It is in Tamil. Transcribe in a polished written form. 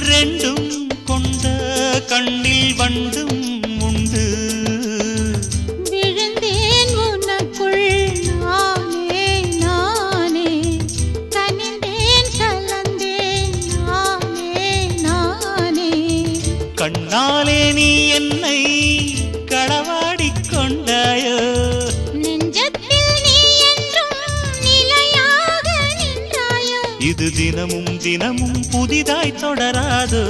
ரெண்டும் கொண்ட கண்ணில் வண்டும் உண்டு. விழுந்தேன் உனக்குள் நானே நானே, கனிந்தேன் கலந்தேன் நானே நானே. கண்ணாலே நீ என்னை களவாடிக் கொண்டாயோ, நெஞ்சத்தில் நீ என்றும் நிலையாக நின்றாயோ. இது தினமும் தினமும் புதிதாய் தொடராதோ.